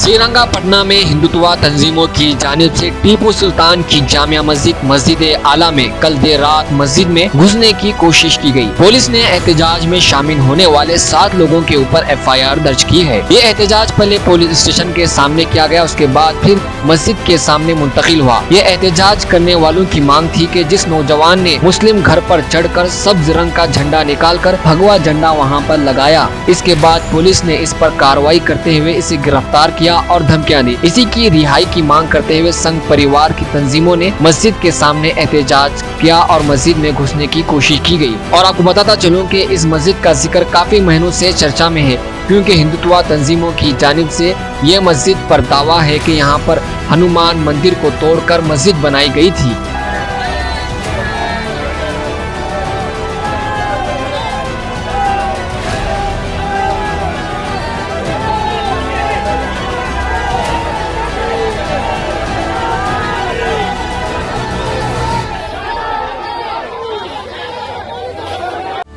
श्रीरंगापटना में हिंदुत्व तंजीमों की जानिब से टीपू सुल्तान की जामिया मस्जिद आला में कल देर रात मस्जिद में घुसने की कोशिश की गई। पुलिस ने एहतजाज में शामिल होने वाले 7 लोगों के ऊपर FIR दर्ज की है। ये एहतजाज पहले पुलिस स्टेशन के सामने किया गया, उसके बाद फिर मस्जिद के सामने मुंतकिल हुआ। ये एहतजाज करने वालों की मांग थी कि जिस नौजवान ने मुस्लिम घर पर चढ़कर सब्ज रंग का झंडा निकालकर भगवा झंडा वहां पर लगाया, इसके बाद पुलिस ने इस पर कार्रवाई करते हुए इसे गिरफ्तार किया और धमकियां दी। इसी की रिहाई की मांग करते हुए संघ परिवार की तंजीमों ने मस्जिद के सामने एहतजाज किया और मस्जिद में घुसने की कोशिश की गई। और आपको बताता चलूं कि इस मस्जिद का जिक्र काफी महीनों से चर्चा में है, क्योंकि हिंदुत्व तंजीमों की जानिब से ये मस्जिद पर दावा है कि यहाँ पर हनुमान मंदिर को तोड़कर मस्जिद बनाई गई थी।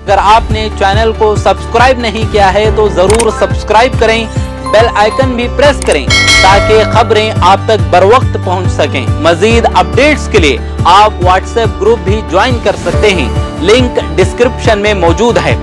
अगर आपने चैनल को सब्सक्राइब नहीं किया है तो जरूर सब्सक्राइब करें, बेल आइकन भी प्रेस करें ताकि खबरें आप तक बर वक्त पहुंच सकें। मजीद अपडेट्स के लिए आप व्हाट्सएप ग्रुप भी ज्वाइन कर सकते हैं, लिंक डिस्क्रिप्शन में मौजूद है।